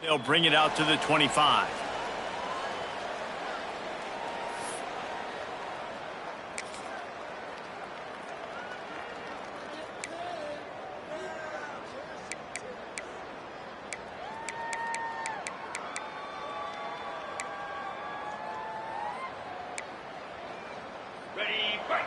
They'll bring it out to the 25. Ready, break.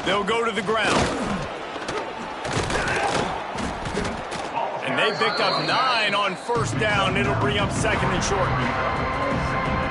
They'll go to the ground. And they picked up 9 on first down. It'll bring up second and short.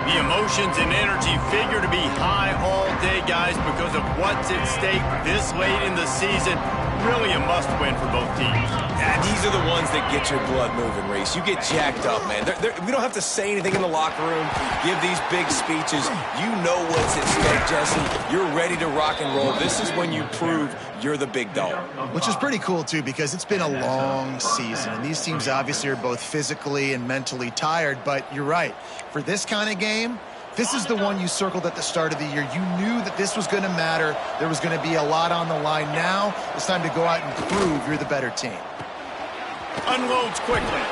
The emotions and energy figure to be high all day, guys, because of what's at stake this late in the season. Really a must-win for both teams. Yeah, these are the ones that get your blood moving, Reese. You get jacked up, man. We don't have to say anything in the locker room, give these big speeches. You know what's at stake, Jesse. You're ready to rock and roll. This is when you prove you're the big dog. Which is pretty cool, too, because it's been a long season. And these teams obviously are both physically and mentally tired. But you're right. For this kind of game, this is the one you circled at the start of the year. You knew that this was going to matter. There was going to be a lot on the line. Now it's time to go out and prove you're the better team. Unloads quickly.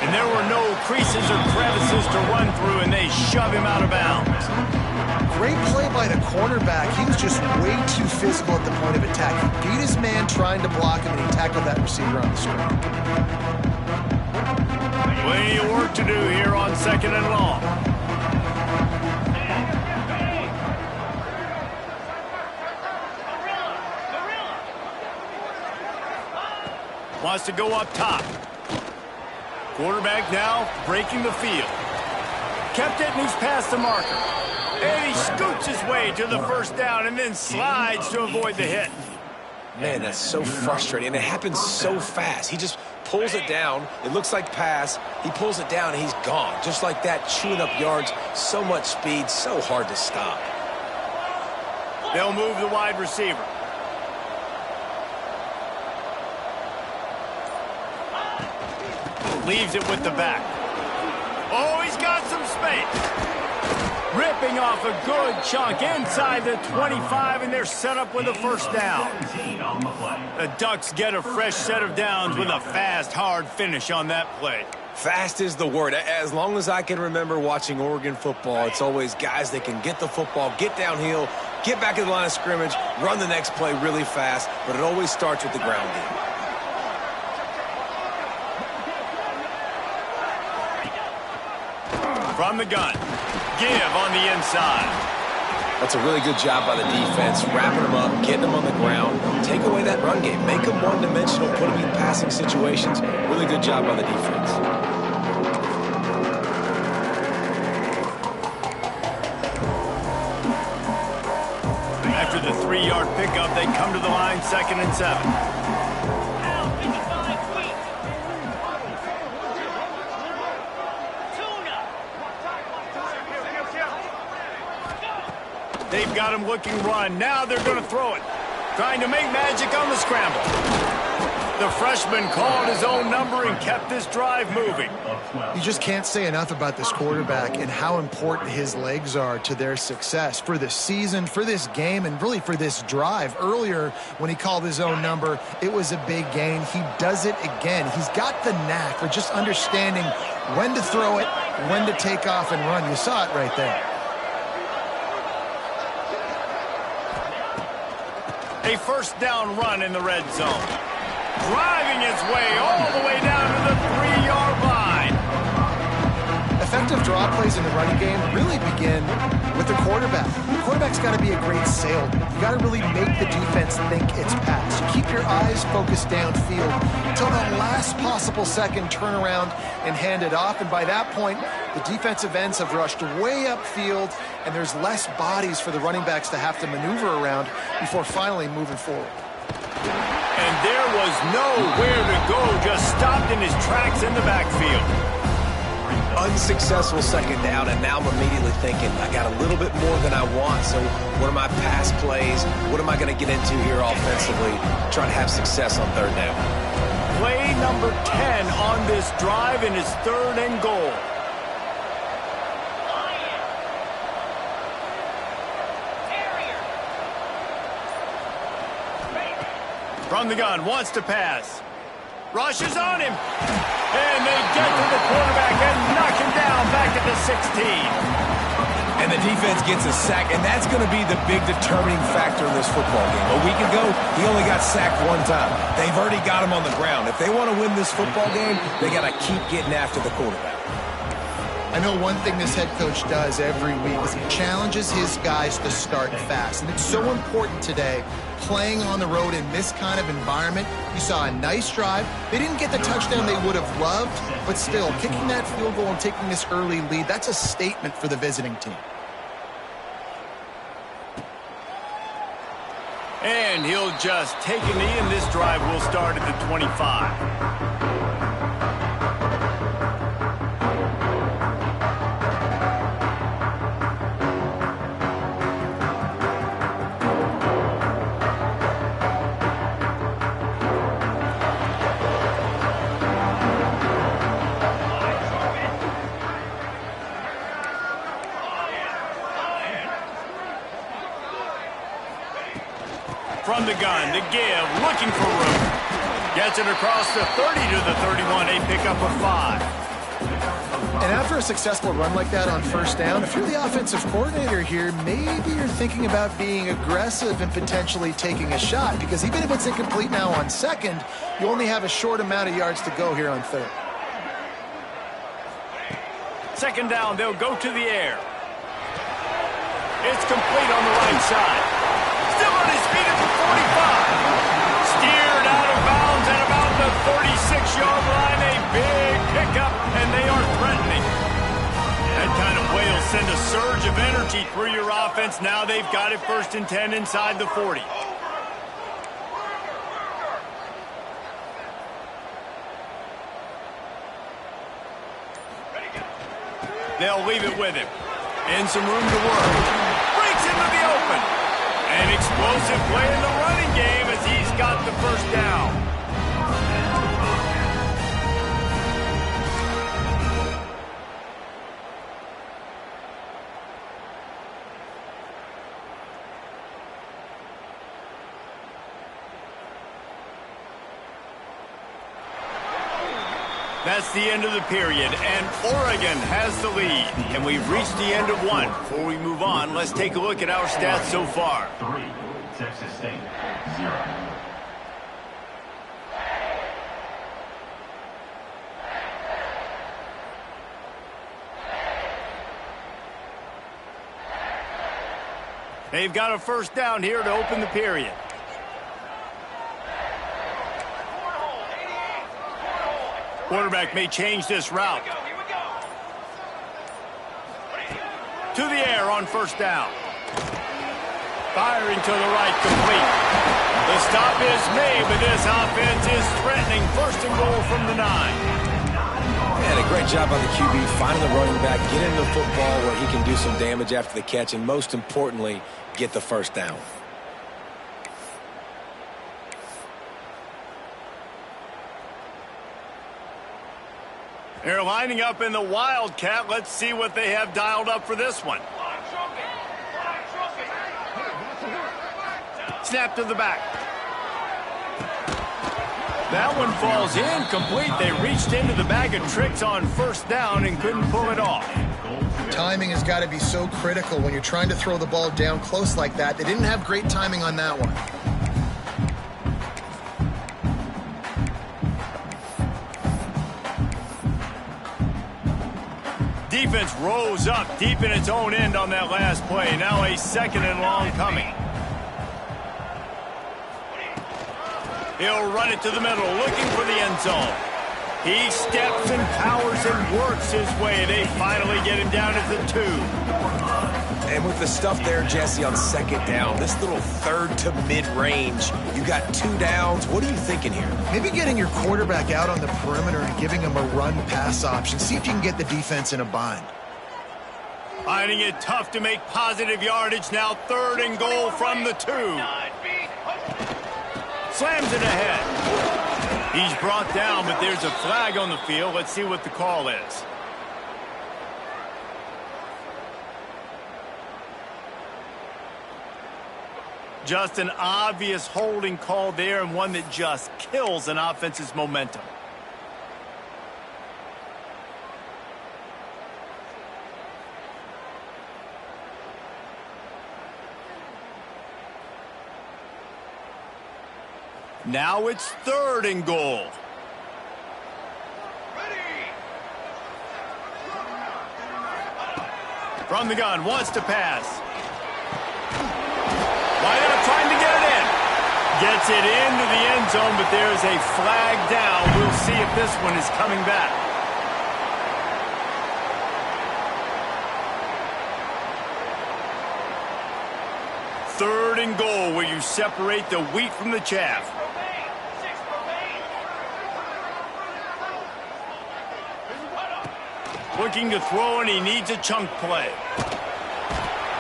And there were no creases or crevices to run through, and they shove him out of bounds. Great play by the cornerback. He was just way too physical at the point of attack. He beat his man trying to block him, and he tackled that receiver on the screen. Plenty of work to do here on second and long. Wants to go up top. Quarterback now breaking the field. Kept it and he's past the marker. And he scoots his way to the first down and then slides to avoid the hit. Man, that's so frustrating. And it happens so fast. He just pulls it down. It looks like pass. He pulls it down and he's gone. Just like that, chewing up yards. So much speed, so hard to stop. They'll move the wide receiver. Leaves it with the back. Oh, he's got some space. Ripping off a good chunk inside the 25, and they're set up with a first down. The Ducks get a fresh set of downs with a fast, hard finish on that play. Fast is the word. As long as I can remember watching Oregon football, it's always guys that can get the football, get downhill, get back in the line of scrimmage, run the next play really fast, but it always starts with the ground game. From the gun, give on the inside. That's a really good job by the defense, wrapping them up, getting them on the ground, take away that run game, make them one-dimensional, put them in passing situations. Really good job by the defense. After the 3-yard pickup, they come to the line, 2nd and 7. They've got him looking run. Now they're going to throw it. Trying to make magic on the scramble. The freshman called his own number and kept this drive moving. You just can't say enough about this quarterback and how important his legs are to their success for this season, for this game, and really for this drive. Earlier, when he called his own number, it was a big gain. He does it again. He's got the knack for just understanding when to throw it, when to take off and run. You saw it right there. A first down run in the red zone. Driving his way all the way down to the 3-yard line. Effective draw plays in the running game really begin with the quarterback. The quarterback's got to be a great salesman. You got to really make the defense think it's pass. You keep your eyes focused downfield until the last possible second, turn around and hand it off. And by that point, the defensive ends have rushed way upfield, and there's less bodies for the running backs to have to maneuver around before finally moving forward. And there was nowhere to go, just stopped in his tracks in the backfield. Unsuccessful second down, and now I'm immediately thinking, I got a little bit more than I want, so what are my pass plays? What am I going to get into here offensively? Trying to have success on third down. Play number 10 on this drive, and it's 3rd and goal. From the gun, wants to pass. Rushes on him. And they get to the quarterback and knock him down back at the 16. And the defense gets a sack, and that's going to be the big determining factor in this football game. A week ago, he only got sacked one time. They've already got him on the ground. If they want to win this football game, they got to keep getting after the quarterback. I know one thing this head coach does every week is he challenges his guys to start fast. And it's so important today, playing on the road in this kind of environment. You saw a nice drive. They didn't get the touchdown they would have loved, but still, kicking that field goal and taking this early lead, that's a statement for the visiting team. And he'll just take a knee, and this drive will start at the 25. From the gun, the give, looking for room. Gets it across the 30 to the 31, a pickup of 5. And after a successful run like that on first down, if you're the offensive coordinator here, maybe you're thinking about being aggressive and potentially taking a shot, because even if it's incomplete now on second, you only have a short amount of yards to go here on third. Second down, they'll go to the air. It's complete on the right side. Still on his feet at the 45. Steered out of bounds at about the 36-yard line. A big pickup, and they are threatening. That kind of play will send a surge of energy through your offense. Now they've got it 1st and 10 inside the 40. They'll leave it with him. And some room to work. Breaks into the open. An explosive play in the running game as he's got the first down. That's the end of the period, and Oregon has the lead. And we've reached the end of one. Before we move on, let's take a look at our stats so far. 3, Texas State, 0. They've got a first down here to open the period. Quarterback may change this route. To the air on first down. Firing to the right, complete. The stop is made, but this offense is threatening. 1st and goal from the 9. And a great job by the QB finding the running back, get into the football where he can do some damage after the catch, and most importantly, get the first down. They're lining up in the Wildcat. Let's see what they have dialed up for this one. Snap to the back. That one falls incomplete. They reached into the bag of tricks on first down and couldn't pull it off. Timing has got to be so critical when you're trying to throw the ball down close like that. They didn't have great timing on that one. Defense rose up deep in its own end on that last play. Now a 2nd and long coming. He'll run it to the middle, looking for the end zone. He steps and powers and works his way. They finally get him down at the 2. And with the stuff there, Jesse, on 2nd down, this little 3rd to mid-range, you got 2 downs. What are you thinking here? Maybe getting your quarterback out on the perimeter and giving him a run-pass option. See if you can get the defense in a bind. Finding it tough to make positive yardage. Now 3rd and goal from the 2. Slams it ahead. He's brought down, but there's a flag on the field. Let's see what the call is. Just an obvious holding call there, and one that just kills an offense's momentum. Now it's 3rd and goal. From the gun, wants to pass. Wide out, trying to get it in. Gets it into the end zone, but there's a flag down. We'll see if this one is coming back. Third and goal, where you separate the wheat from the chaff. Looking to throw, and he needs a chunk play.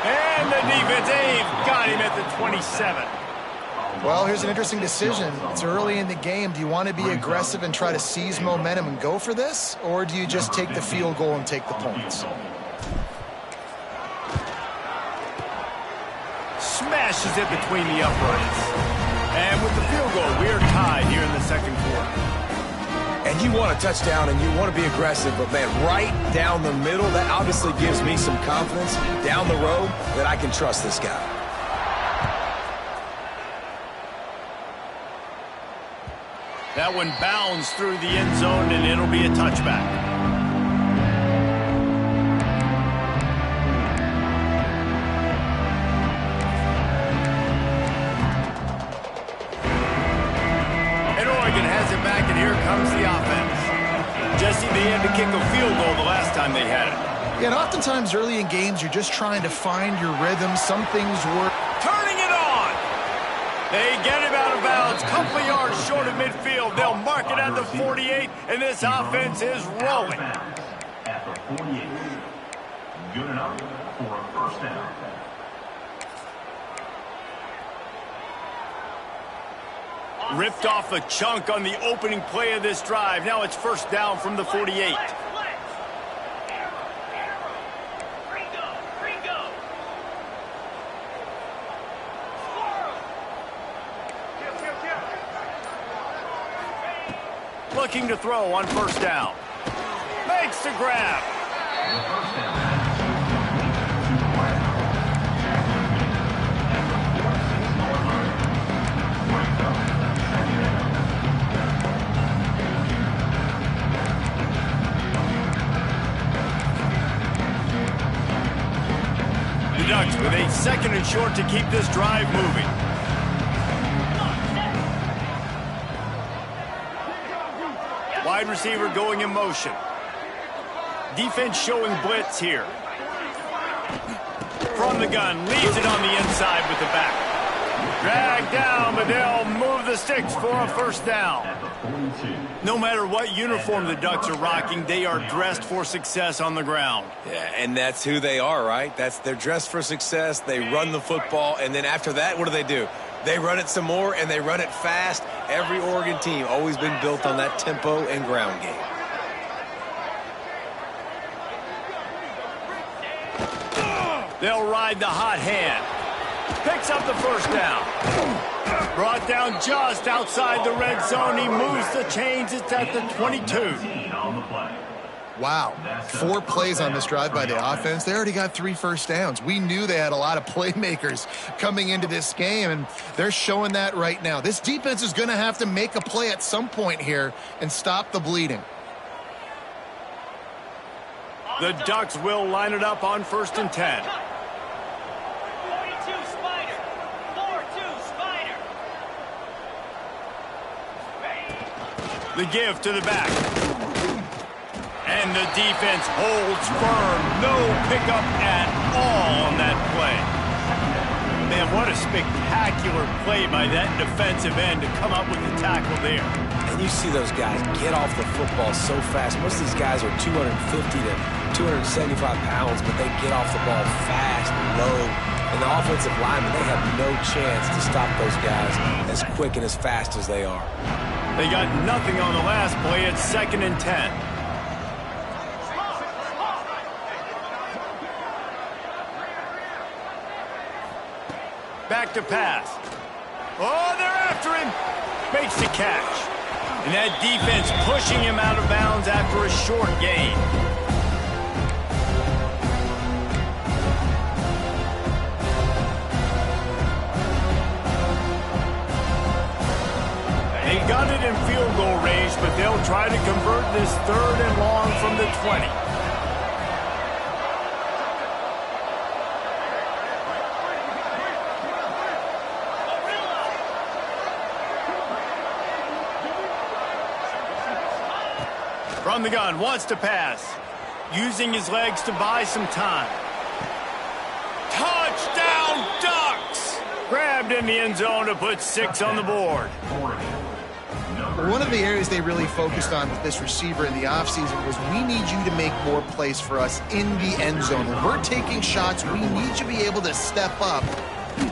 And the defense, they've got him at the 27. Well, here's an interesting decision. It's early in the game. Do you want to be aggressive and try to seize momentum and go for this? Or do you just take the field goal and take the points? Smashes it between the uprights. And with the field goal, we're tied here in the second quarter. And you want a touchdown and you want to be aggressive, but man, right down the middle, that obviously gives me some confidence down the road that I can trust this guy. That one bounds through the end zone, and it'll be a touchback. Has it back, and here comes the offense. Jesse, they had to kick a field goal the last time they had it. Yeah, and oftentimes early in games, you're just trying to find your rhythm. Some things work. Turning it on. They get him out of bounds. Couple yards short of midfield. They'll mark it at the 48, and this offense is rolling. At the 48. Good enough for a first down. Ripped off a chunk on the opening play of this drive. Now it's first down from the 48. Looking to throw on first down. Makes the grab. Ducks with a 2nd and short to keep this drive moving. Wide receiver going in motion. Defense showing blitz here. From the gun, leaves it on the inside with the back. Dragged down, but they'll move the sticks for a first down. No matter what uniform the Ducks are rocking, they are dressed for success on the ground. Yeah, and that's who they are, right? They're dressed for success. They run the football, and then after that, what do? They run it some more, and they run it fast. Every Oregon team always been built on that tempo and ground game. They'll ride the hot hand. Picks up the first down. Brought down just outside the red zone. He moves the chains. It's at the 22. Wow. 4 plays on this drive by the offense. They already got 3 first downs. We knew they had a lot of playmakers coming into this game, and they're showing that right now. This defense is going to have to make a play at some point here and stop the bleeding. The Ducks will line it up on 1st and 10. The give to the back. And the defense holds firm. No pickup at all on that play. Man, what a spectacular play by that defensive end to come up with the tackle there. And you see those guys get off the football so fast. Most of these guys are 250 to 275 pounds, but they get off the ball fast, low. And the offensive linemen, they have no chance to stop those guys as quick and as fast as they are. They got nothing on the last play. It's 2nd and 10. Back back to pass. Oh, they're after him. Makes the catch. And that defense pushing him out of bounds after a short gain. They got it in field goal range, but they'll try to convert this 3rd and long from the 20. From the gun, wants to pass. Using his legs to buy some time. Touchdown Ducks! Grabbed in the end zone to put 6 on the board. One of the areas they really focused on with this receiver in the offseason was we need you to make more plays for us in the end zone. When we're taking shots, we need you to be able to step up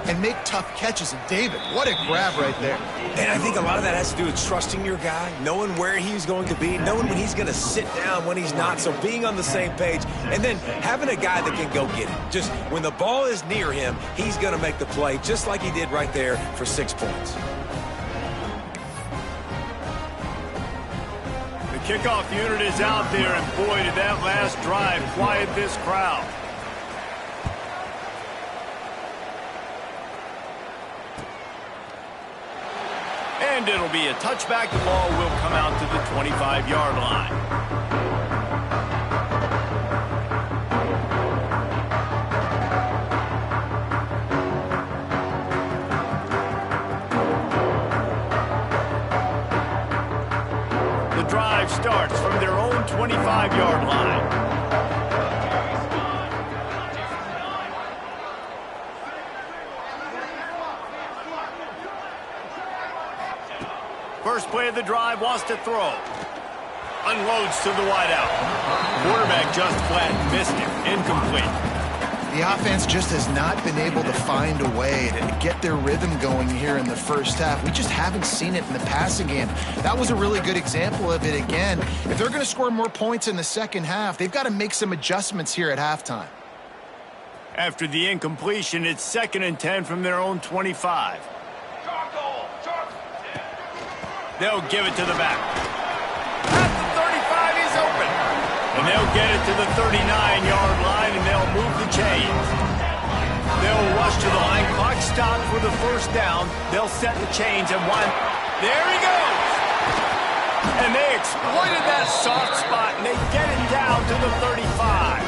and make tough catches. And David, what a grab right there. And I think a lot of that has to do with trusting your guy, knowing where he's going to be, knowing when he's going to sit down, when he's not, so being on the same page, and then having a guy that can go get it. Just when the ball is near him, he's going to make the play, just like he did right there for 6 points. The kickoff unit is out there, and boy, did that last drive quiet this crowd. And it'll be a touchback. The ball will come out to the 25-yard line. Starts from their own 25-yard line. First play of the drive, wants to throw. Unloads to the wideout. Quarterback just flat missed it. Incomplete. The offense just has not been able to find a way to get their rhythm going here in the first half. We just haven't seen it in the passing game. That was a really good example of it again. If they're going to score more points in the second half, they've got to make some adjustments here at halftime. After the incompletion, it's 2nd and 10 from their own 25. They'll give it to the back. At the 35, he's open. And they'll get it to the 39-yard line, and they'll move the chains. They'll rush to the line. Clock stopped for the first down. They'll set the chains and one. There he goes. And they exploited that soft spot, and they get it down to the 35.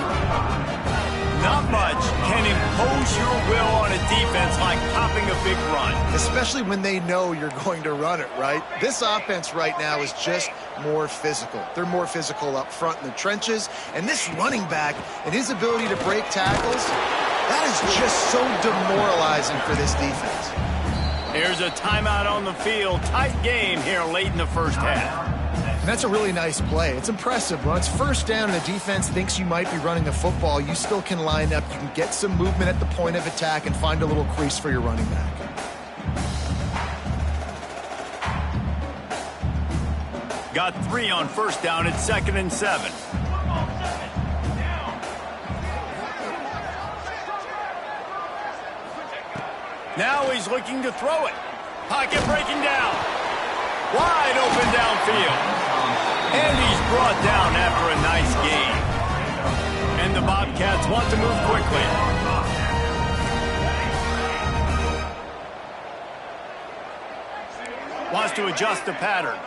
Not much can impose your will on a defense like popping a big run. Especially when they know you're going to run it, right? This offense right now is just more physical. They're more physical up front in the trenches. And this running back and his ability to break tackles, that is just so demoralizing for this defense. Here's a timeout on the field. Tight game here late in the first half. And that's a really nice play. It's impressive. When it's first down and the defense thinks you might be running the football, you still can line up. You can get some movement at the point of attack and find a little crease for your running back. Got 3 on first down. It's 2nd and 7. Now he's looking to throw it. Pocket breaking down. Wide open downfield. And he's brought down after a nice gain. And the Bobcats want to move quickly. Wants to adjust the pattern.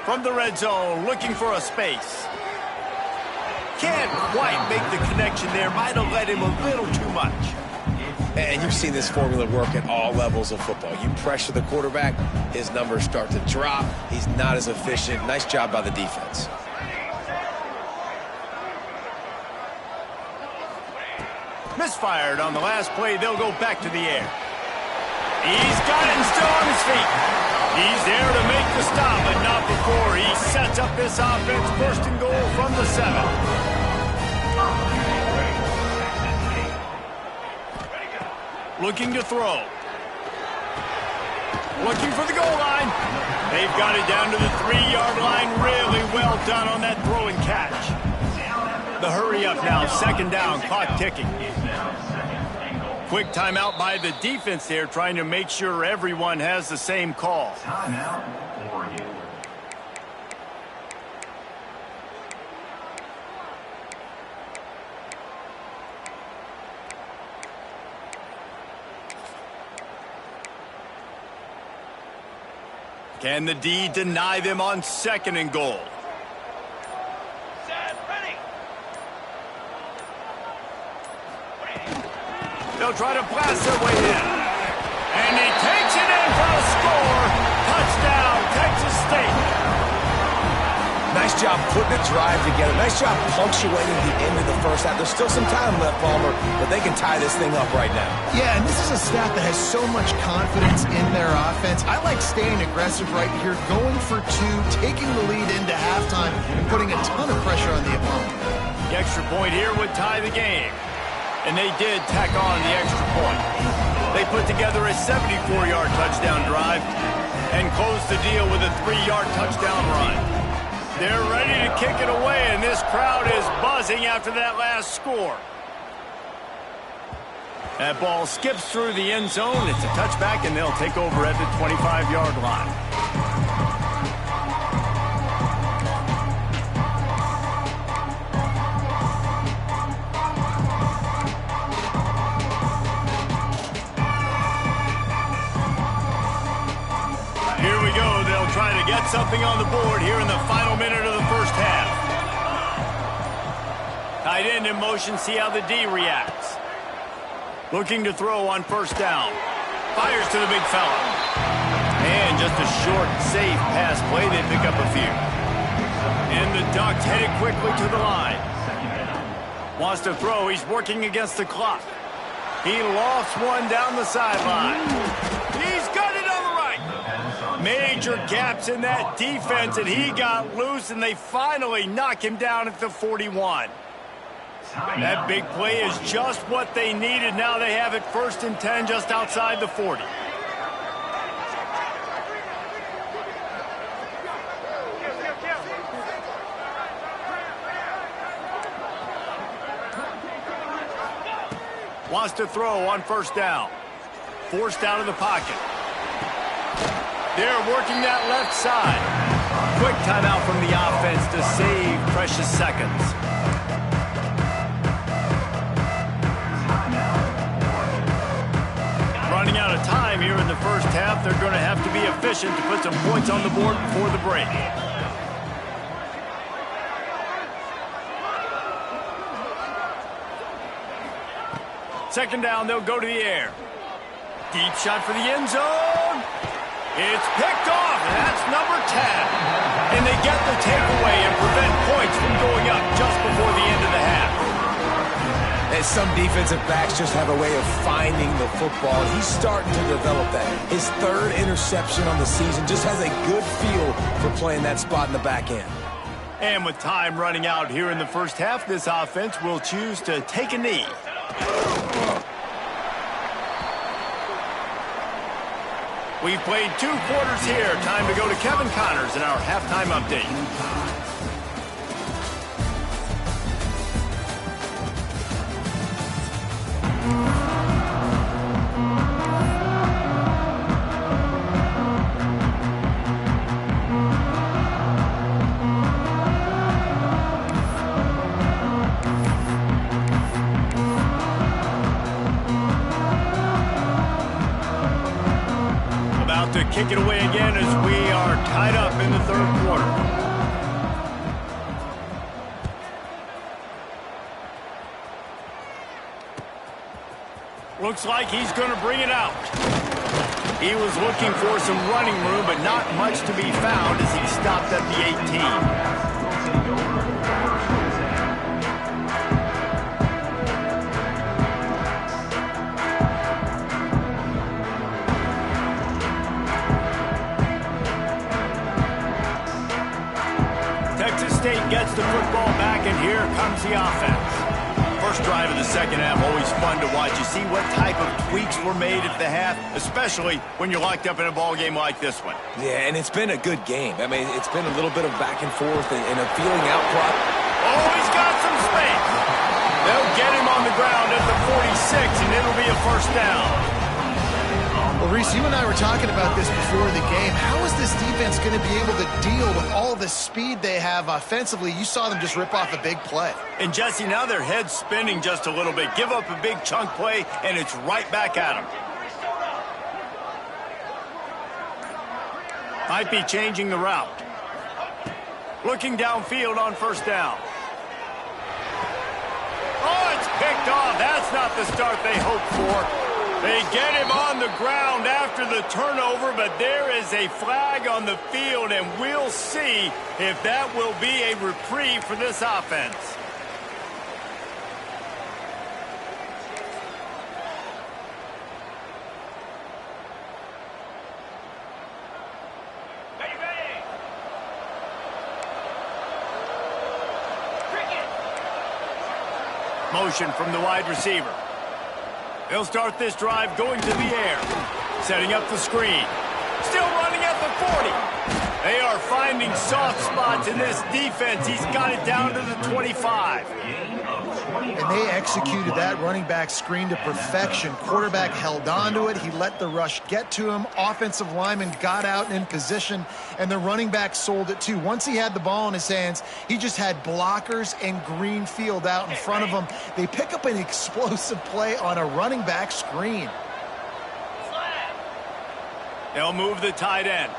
From the red zone, looking for a space. Can't quite make the connection there. Might have led him a little too much. And you've seen this formula work at all levels of football. You pressure the quarterback, his numbers start to drop. He's not as efficient. Nice job by the defense. Misfired on the last play. They'll go back to the air. He's got it and still on his feet. He's there to make the stop, but not before he sets up this offense. 1st and goal from the 7. Looking to throw. Looking for the goal line. They've got it down to the 3-yard line. Really well done on that throw and catch. The hurry up now, second down, clock ticking. Quick timeout by the defense there, trying to make sure everyone has the same call. Timeout, Oregon. Can the D deny them on second and goal? They'll try to blast their way in. And he takes it in for a score. Touchdown, Texas State. Nice job putting a drive together. Nice job punctuating the end of the first half. There's still some time left, Palmer, but they can tie this thing up right now. Yeah, and this is a staff that has so much confidence in their offense. I like staying aggressive right here, going for two, taking the lead into halftime, and putting a ton of pressure on the opponent. The extra point here would tie the game. And they did tack on the extra point. They put together a 74-yard touchdown drive and closed the deal with a 3-yard touchdown run. They're ready to kick it away, and this crowd is buzzing after that last score. That ball skips through the end zone. It's a touchback, and they'll take over at the 25-yard line. Trying to get something on the board here in the final minute of the first half. Tight end in motion, see how the D reacts. Looking to throw on first down. Fires to the big fella. And just a short, safe pass play. They pick up a few. And the Ducks headed quickly to the line. Wants to throw. He's working against the clock. He lofts one down the sideline. He's got it on the right. Major gaps in that defense, and he got loose, and they finally knock him down at the 41. That big play is just what they needed. Now they have it 1st and 10 just outside the 40. Wants to throw on first down. Forced out of the pocket. They're working that left side. Quick timeout from the offense to save precious seconds. Running out of time here in the first half. They're going to have to be efficient to put some points on the board before the break. Second down, they'll go to the air. Deep shot for the end zone. It's picked off, and that's number 10. And they get the takeaway and prevent points from going up just before the end of the half. And some defensive backs just have a way of finding the football. He's starting to develop that. His 3rd interception on the season, just has a good feel for playing that spot in the back end. And with time running out here in the first half, this offense will choose to take a knee. We've played 2 quarters here. Time to go to Kevin Connors in our halftime update. To kick it away again as we are tied up in the 3rd quarter. Looks like he's going to bring it out. He was looking for some running room, but not much to be found as he stopped at the 18. State gets the football back, and here comes the offense. First drive of the second half, always fun to watch. You see what type of tweaks were made at the half, especially when you're locked up in a ball game like this one. Yeah, and it's been a good game. I mean, it's been a little bit of back and forth and a feeling out clock. Oh, he's got some space. They'll get him on the ground at the 46, and it'll be a first down. Well, Reese, you and I were talking about this before the game. How is this defense going to be able to deal with all the speed they have offensively? You saw them just rip off a big play. And, Jesse, now their head's spinning just a little bit. Give up a big chunk play, and it's right back at them. Might be changing the route. Looking downfield on first down. Oh, it's picked off. That's not the start they hoped for. They get him on the ground after the turnover, but there is a flag on the field, and we'll see if that will be a reprieve for this offense. Motion from the wide receiver. They'll start this drive going to the air. Setting up the screen. Still running at the 40. They are finding soft spots in this defense. He's got it down to the 25. And they executed that running back screen to perfection. Quarterback held on to it. He let the rush get to him. Offensive lineman got out and in position, and the running back sold it too. Once he had the ball in his hands, he just had blockers and green field out in front of him. They pick up an explosive play on a running back screen. They'll move the tight end.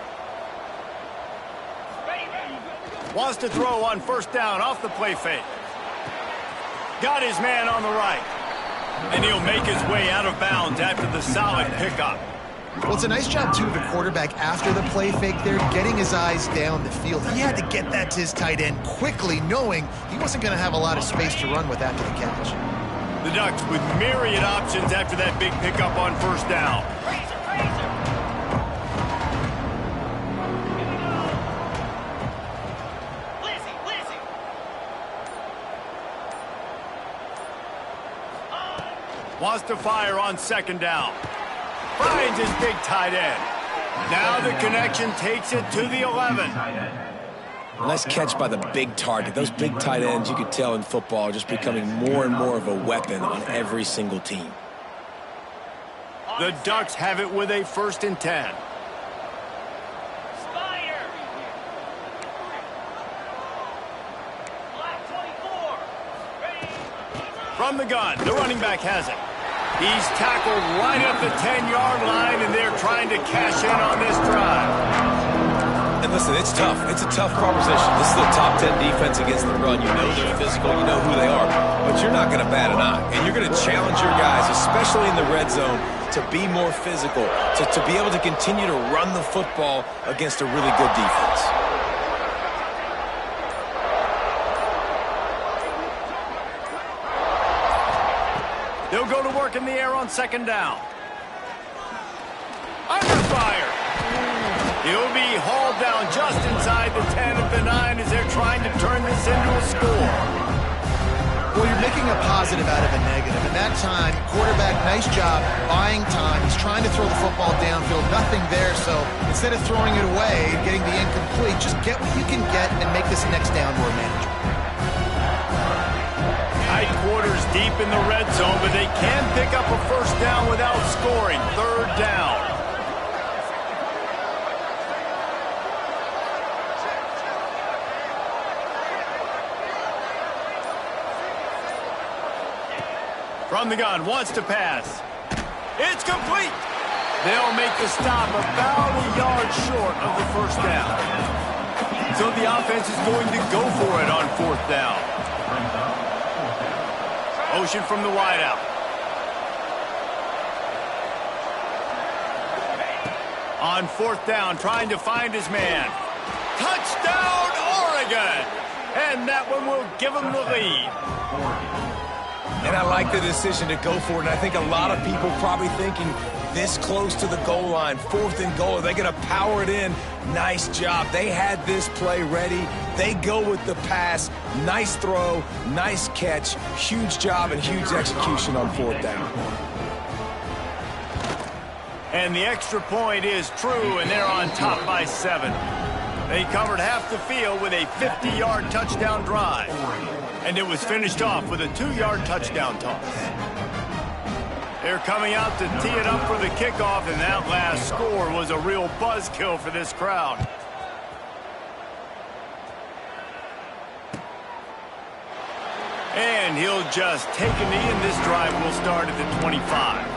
Wants to throw on first down off the play fake. Got his man on the right. And he'll make his way out of bounds after the solid pickup. Well, it's a nice job, too, of the quarterback after the play fake there, getting his eyes down the field. He had to get that to his tight end quickly, knowing he wasn't going to have a lot of space to run with after the catch. The Ducks with myriad options after that big pickup on first down. Wants to fire on second down. Finds his big tight end. Now the connection takes it to the 11. Nice catch by the big target. Those big tight ends, you could tell in football, are just becoming more and more of a weapon on every single team. The Ducks have it with a 1st and 10. From the gun, the running back has it. He's tackled right at the 10-yard line, and they're trying to cash in on this drive. And listen, it's tough. It's a tough proposition. This is the top 10 defense against the run. You know they're physical. You know who they are. But you're not going to bat an eye. And you're going to challenge your guys, especially in the red zone, to be more physical, to be able to continue to run the football against a really good defense. They'll go to work in the air on second down. Under fire. He'll be hauled down just inside the 10 at the 9 as they're trying to turn this into a score. Well, you're making a positive out of a negative. And that time, quarterback, nice job buying time. He's trying to throw the football downfield. Nothing there, so instead of throwing it away, getting the incomplete, just get what you can get and make this next down more manageable. Tight quarters deep in the red zone, but they can pick up a first down without scoring. 3rd down. From the gun, wants to pass. It's complete. They'll make the stop about a yard short of the first down. So the offense is going to go for it on 4th down. Motion from the wideout. On 4th down, trying to find his man. Touchdown, Oregon! And that one will give him the lead. And I like the decision to go for it. And I think a lot of people probably thinking this close to the goal line, 4th and goal, are they going to power it in? Nice job. They had this play ready. They go with the pass. Nice throw, nice catch, huge job and huge execution on 4th down. And the extra point is true, and they're on top by 7. They covered half the field with a 50-yard touchdown drive. And it was finished off with a 2-yard touchdown toss. They're coming out to tee it up for the kickoff, and that last score was a real buzzkill for this crowd. And he'll just take a knee, and this drive will start at the 25.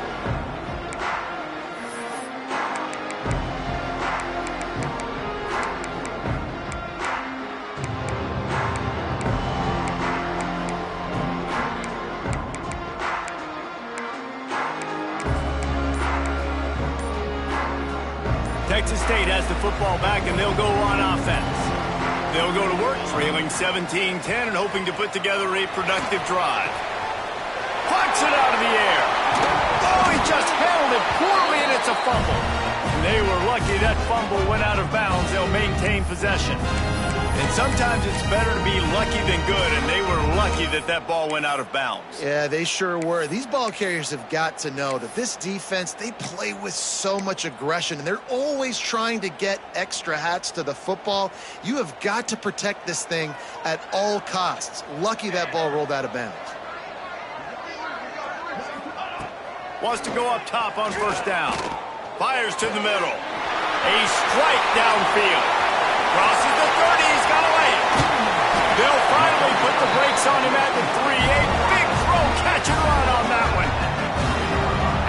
Texas State has the football back, and they'll go on offense. They'll go to work, trailing 17-10 and hoping to put together a productive drive. Plucks it out of the air. Oh, he just handled it poorly, and it's a fumble. And they were lucky that fumble went out of bounds. They'll maintain possession. And sometimes it's better to be lucky than good, and they were lucky that that ball went out of bounds. Yeah, they sure were. These ball carriers have got to know that this defense, they play with so much aggression, and they're always trying to get extra hats to the football. You have got to protect this thing at all costs. Lucky that ball rolled out of bounds. Wants to go up top on first down. Fires to the middle. A strike downfield. Crosses the 30, he's got away. They'll finally put the brakes on him at the 3. A big throw, catch and run on that one.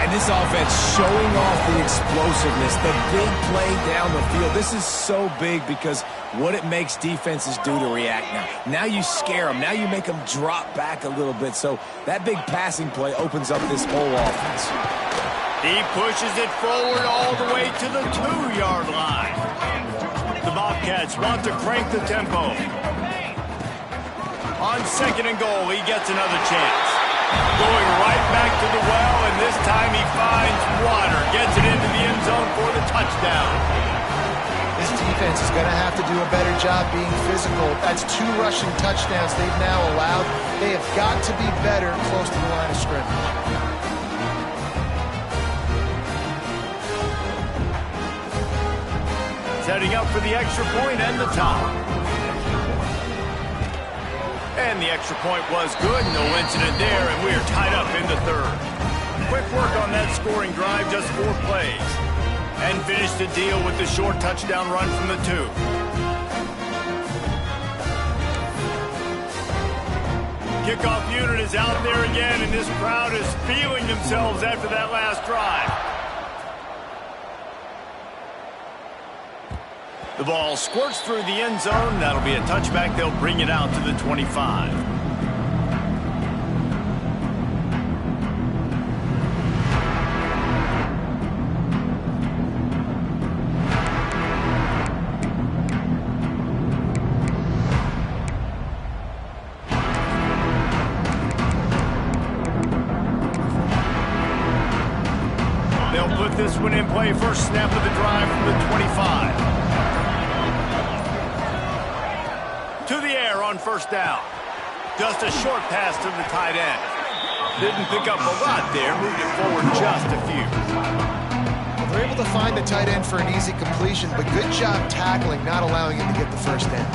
And this offense showing off the explosiveness, the big play down the field. This is so big because what it makes defenses do to react now. Now you scare them. Now you make them drop back a little bit. So that big passing play opens up this whole offense. He pushes it forward all the way to the 2-yard line. The Bobcats want to crank the tempo. On second and goal, he gets another chance. Going right back to the well, and this time he finds water. Gets it into the end zone for the touchdown. This defense is going to have to do a better job being physical. That's 2 rushing touchdowns they've now allowed. They have got to be better close to the line of scrimmage. Setting up for the extra point and the top. And the extra point was good. No incident there, and we're tied up in the 3rd. Quick work on that scoring drive, just 4 plays. And finished the deal with the short touchdown run from the 2. Kickoff unit is out there again, and this crowd is feeling themselves after that last drive. The ball squirts through the end zone. That'll be a touchback. They'll bring it out to the 25. They'll put this one in play. First snap of the drive from the 25. To the air on first down. Just a short pass to the tight end. Didn't pick up a lot there. Moved it forward just a few. Well, they're able to find the tight end for an easy completion, but good job tackling, not allowing him to get the first down.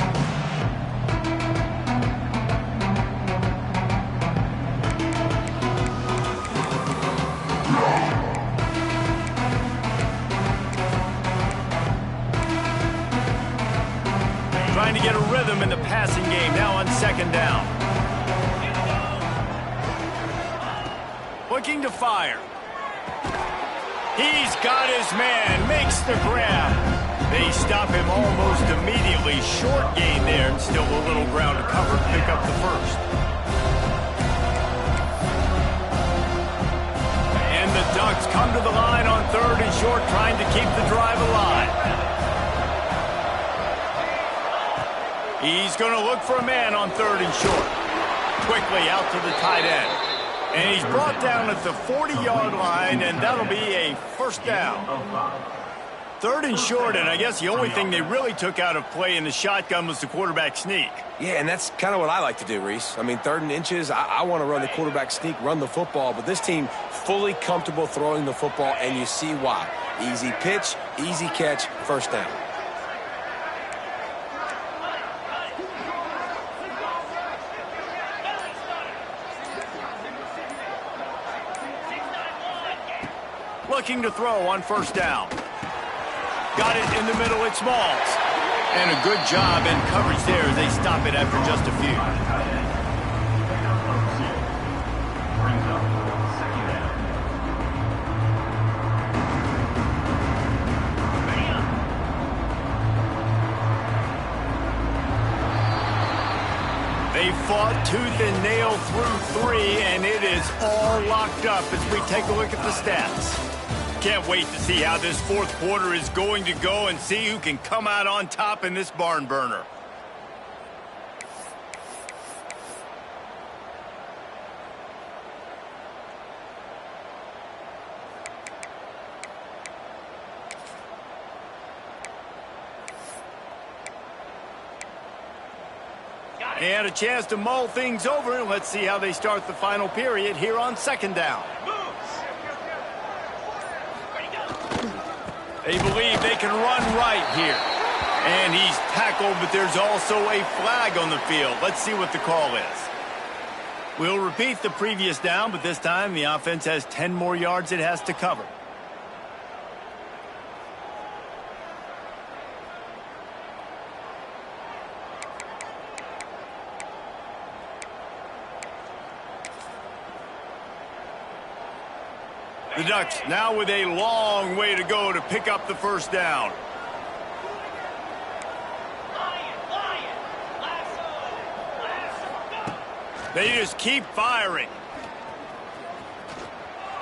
Trying to get a rhythm in the passing game now on second down. Looking to fire. He's got his man, makes the grab. They stop him almost immediately. Short gain there, and still a little ground to cover to pick up the first. And the Ducks come to the line on 3rd and short, trying to keep the drive alive. He's going to look for a man on 3rd and short. Quickly out to the tight end. And he's brought down at the 40-yard line, and that'll be a first down. 3rd and short, and I guess the only thing they really took out of play in the shotgun was the quarterback sneak. Yeah, and that's kind of what I like to do, Reese. I mean, 3rd and inches, I want to run the quarterback sneak, run the football, but this team fully comfortable throwing the football, and you see why. Easy pitch, easy catch, first down. looking to throw on first down. Got it in the middle, it's Smalls. And a good job in coverage there as they stop it after just a few. Brings up second down. They fought tooth and nail through 3, and it is all locked up as we take a look at the stats. Can't wait to see how this fourth quarter is going to go and see who can come out on top in this barn burner. And a chance to mull things over. Let's see how they start the final period here on second down. They believe they can run right here. And he's tackled, but there's also a flag on the field. Let's see what the call is. We'll repeat the previous down, but this time the offense has 10 more yards it has to cover. The Ducks now with a long way to go to pick up the first down. They just keep firing.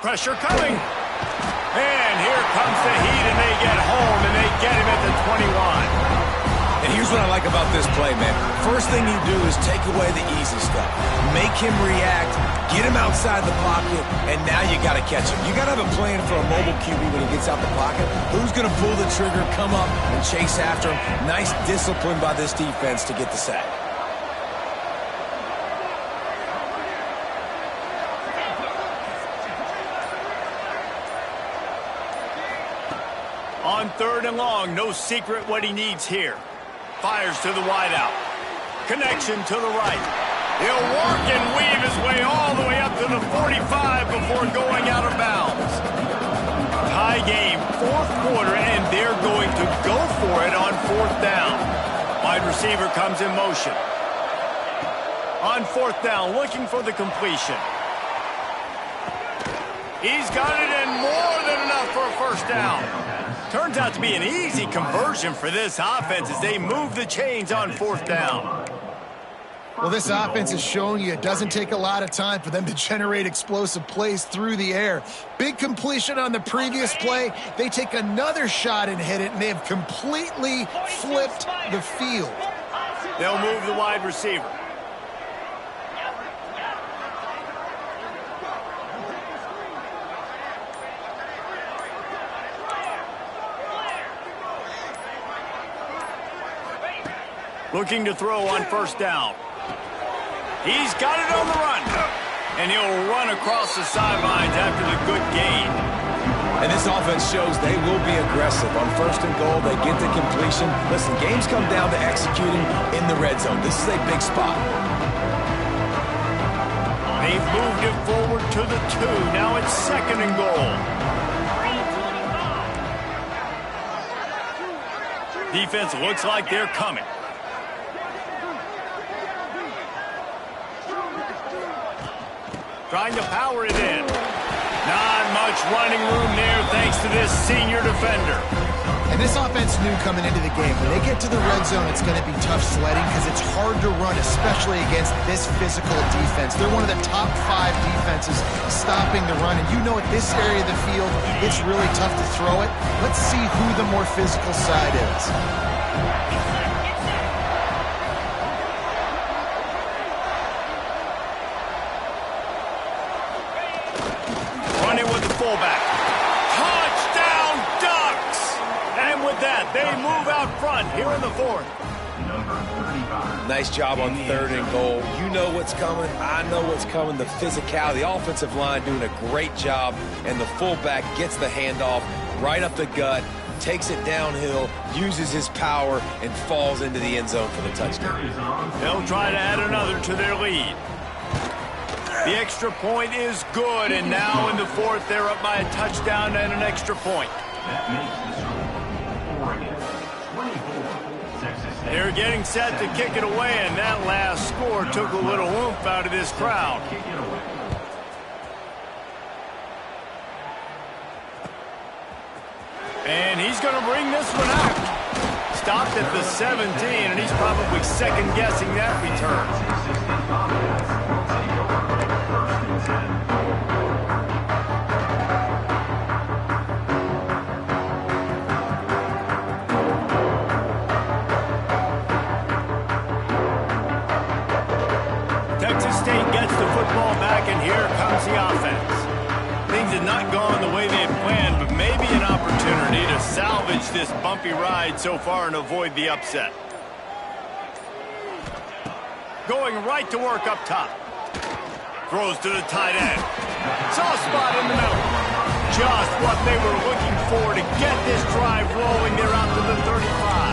Pressure coming. And here comes the heat, and they get home, and they get him at the 21. And here's what I like about this play, man. First thing you do is take away the easy stuff. Make him react, get him outside the pocket, and now you got to catch him. You got to have a plan for a mobile QB when he gets out the pocket. Who's going to pull the trigger, come up, and chase after him? Nice discipline by this defense to get the sack. On third and long, no secret what he needs here. Fires to the wideout. Connection to the right. He'll work and weave his way all the way up to the 45 before going out of bounds. Tie game, fourth quarter, and they're going to go for it on fourth down. Wide receiver comes in motion. On fourth down, looking for the completion. He's got it in more than enough for a first down. Turns out to be an easy conversion for this offense as they move the chains on fourth down. Well, this offense is showing you it doesn't take a lot of time for them to generate explosive plays through the air. Big completion on the previous play. They take another shot and hit it, and they have completely flipped the field. They'll move the wide receiver. Looking to throw on first down. He's got it on the run. And he'll run across the sidelines after the good gain. And this offense shows they will be aggressive. On first and goal, they get the completion. Listen, games come down to executing in the red zone. This is a big spot. They've moved it forward to the 2. Now it's second and goal. Defense looks like they're coming. Trying to power it in. Not much running room there thanks to this senior defender. And this offense knew coming into the game, when they get to the red zone, it's going to be tough sledding because it's hard to run, especially against this physical defense. They're one of the top 5 defenses stopping the run. And you know at this area of the field, it's really tough to throw it. Let's see who the more physical side is. Fullback. Touchdown, Ducks! And with that, they move out front here in the fourth. Number 35. Nice job on third and goal. You know what's coming. I know what's coming. The physicality. The offensive line doing a great job. And the fullback gets the handoff right up the gut, takes it downhill, uses his power, and falls into the end zone for the touchdown. They'll try to add another to their lead. The extra point is good, and now in the fourth, they're up by a touchdown and an extra point. That makes the score Oregon 24, Texas State. They're getting set to kick it away, and that last score took a little oomph out of this crowd. Kick it away. And he's going to bring this one out. Stopped at the 17, and he's probably second-guessing that return. Texas State gets the football back, and here comes the offense. Things had not gone the way they had planned, but maybe an opportunity to salvage this bumpy ride so far and avoid the upset. Going right to work up top. Throws to the tight end. Soft spot in the middle. Just what they were looking for to get this drive rolling. They're out to the 35.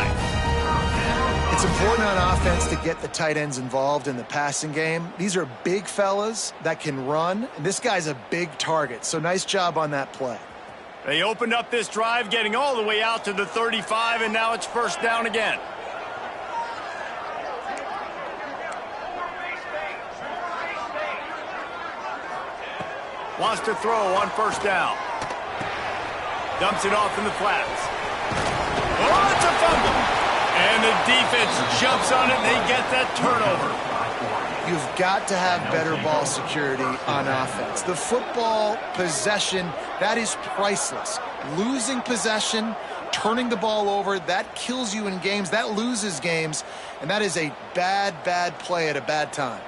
It's important on offense to get the tight ends involved in the passing game. These are big fellas that can run, and this guy's a big target, so nice job on that play. They opened up this drive, getting all the way out to the 35, and now it's first down again. Wants to throw on first down. Dumps it off in the flats. Oh, it's a fumble. And the defense jumps on it, and they get that turnover. You've got to have better ball security on offense. The football possession, that is priceless. Losing possession, turning the ball over, that kills you in games. That loses games, and that is a bad, bad play at a bad time.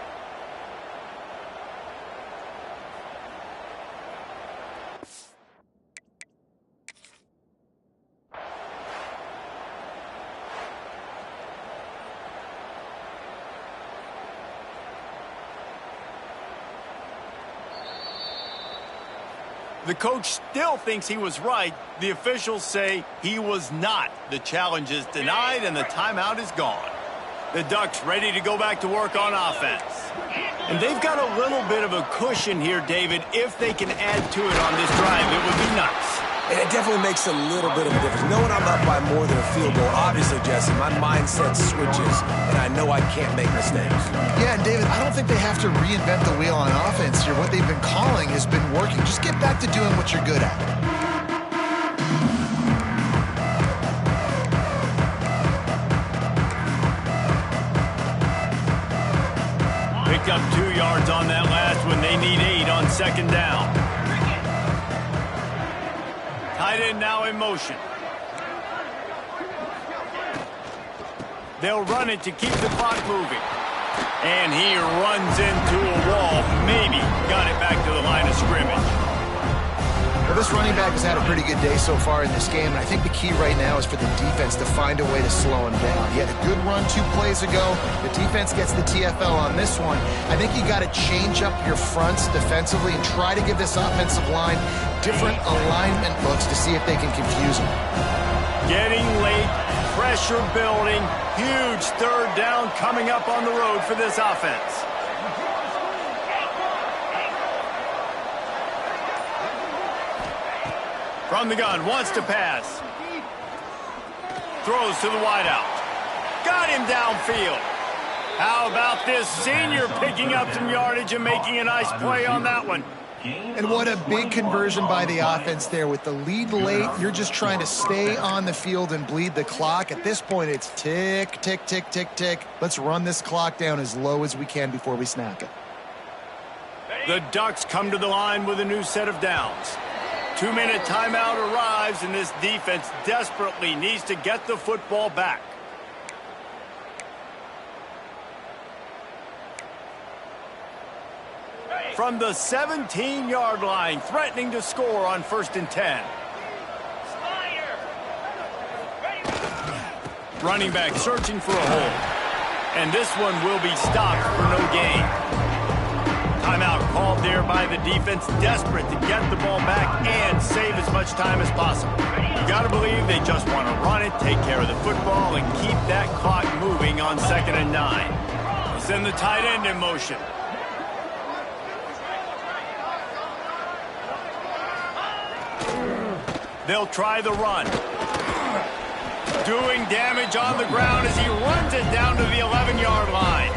The coach still thinks he was right. The officials say he was not. The challenge is denied, and the timeout is gone. The Ducks ready to go back to work on offense. And they've got a little bit of a cushion here, David. If they can add to it on this drive, it would be nice. And it definitely makes a little bit of a difference. Knowing I'm up by more than a field goal, obviously, Jesse, my mindset switches, and I know I can't make mistakes. Yeah, and David, I don't think they have to reinvent the wheel on offense here. What they've been calling has been working. Just get back to doing what you're good at. Picked up 2 yards on that last one. They need 8 on second down. Tight end now in motion. They'll run it to keep the clock moving. And he runs into a wall. Maybe got it back to the line of scrimmage. Well, this running back has had a pretty good day so far in this game, and I think the key right now is for the defense to find a way to slow him down. He had a good run 2 plays ago. The defense gets the TFL on this one. I think you got to change up your fronts defensively and try to give this offensive line different alignment looks to see if they can confuse him. Getting late, pressure building, huge third down coming up on the road for this offense. From the gun, wants to pass. Throws to the wideout. Got him downfield. How about this senior picking up some yardage and making a nice play on that one? And what a big conversion by the offense there. With the lead late, you're just trying to stay on the field and bleed the clock. At this point, it's tick, tick, tick, tick, tick. Let's run this clock down as low as we can before we snap it. The Ducks come to the line with a new set of downs. 2-minute timeout arrives, and this defense desperately needs to get the football back. From the 17-yard line, threatening to score on 1st and 10. Running back searching for a hole. And this one will be stopped for no gain. Timeout called there by the defense, desperate to get the ball back and save as much time as possible. You got to believe they just want to run it, take care of the football, and keep that clock moving on 2nd and 9. They send the tight end in motion. They'll try the run. Doing damage on the ground as he runs it down to the 11-yard line.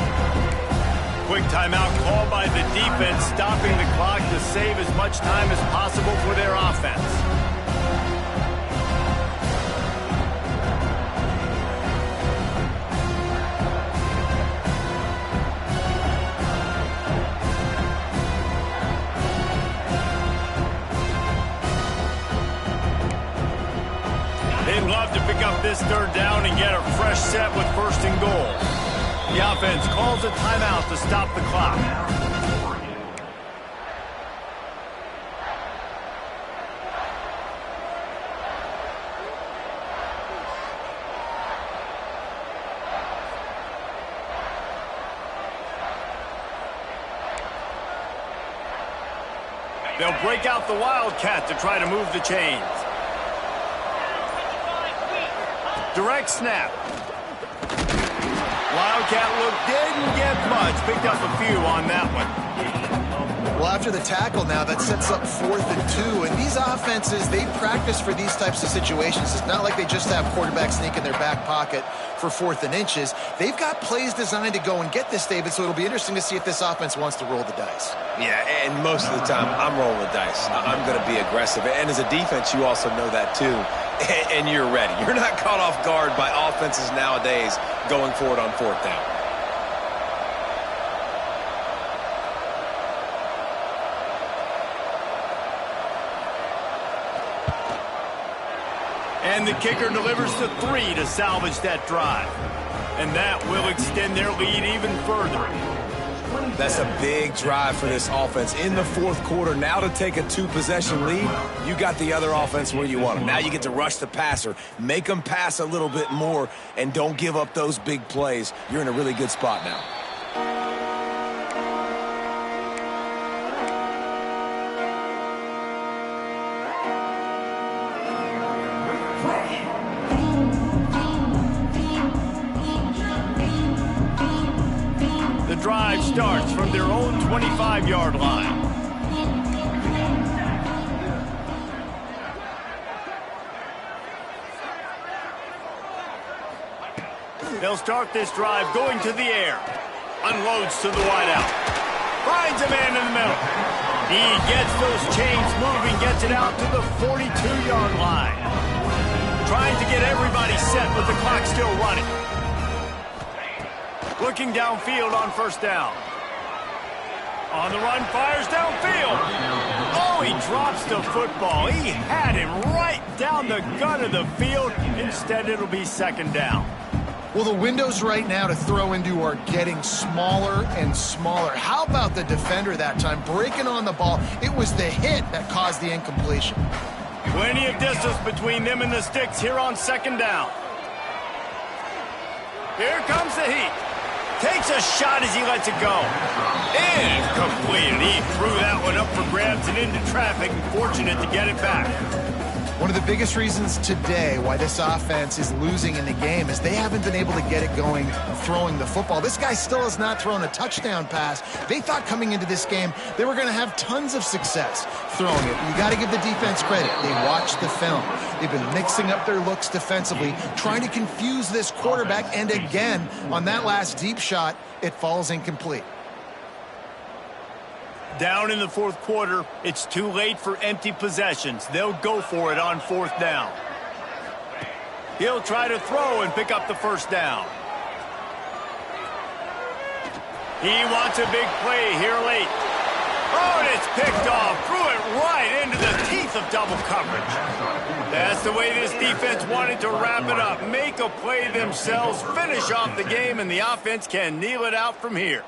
Quick timeout called by the defense, stopping the clock to save as much time as possible for their offense. They'd love to pick up this third down and get a fresh set with first and goal. The offense calls a timeout to stop the clock. They'll break out the Wildcat to try to move the chains. Direct snap. Wildcat look didn't get much. Picked up a few on that one. Well, after the tackle now, that sets up 4th and 2. And these offenses, they practice for these types of situations. It's not like they just have quarterbacks sneak in their back pocket for 4th and inches. They've got plays designed to go and get this, David, so it'll be interesting to see if this offense wants to roll the dice. Yeah, and most of the time, I'm rolling the dice. I'm going to be aggressive. And as a defense, you also know that too. And you're ready. You're not caught off guard by offenses nowadays going forward on 4th down. And the kicker delivers the 3 to salvage that drive. And that will extend their lead even further. That's a big drive for this offense in the 4th quarter. Now to take a 2-possession lead, you got the other offense where you want them. Now you get to rush the passer, make them pass a little bit more, and don't give up those big plays. You're in a really good spot now. The drive starts from their own 25-yard line. They'll start this drive going to the air. Unloads to the wideout. Finds a man in the middle. He gets those chains moving, gets it out to the 42-yard line. Trying to get everybody set with the clock still running. Looking downfield on first down. On the run, fires downfield. Oh, he drops the football. He had him right down the gut of the field. Instead, it'll be second down. Well, the windows right now to throw into are getting smaller and smaller. How about the defender that time breaking on the ball? It was the hit that caused the incompletion. Plenty of distance between them and the sticks here on second down. Here comes the heat. Takes a shot as he lets it go. Incomplete. He threw that one up for grabs and into traffic. Fortunate to get it back. One of the biggest reasons today why this offense is losing in the game is they haven't been able to get it going throwing the football. This guy still has not thrown a touchdown pass. They thought coming into this game they were going to have tons of success throwing it. You got to give the defense credit. They watched the film. They've been mixing up their looks defensively, trying to confuse this quarterback, and again, on that last deep shot, it falls incomplete. Down in the 4th quarter, it's too late for empty possessions. They'll go for it on 4th down. He'll try to throw and pick up the first down. He wants a big play here late. Oh, and it's picked off. Threw it right into the teeth of double coverage. That's the way this defense wanted to wrap it up. Make a play themselves, finish off the game, and the offense can kneel it out from here.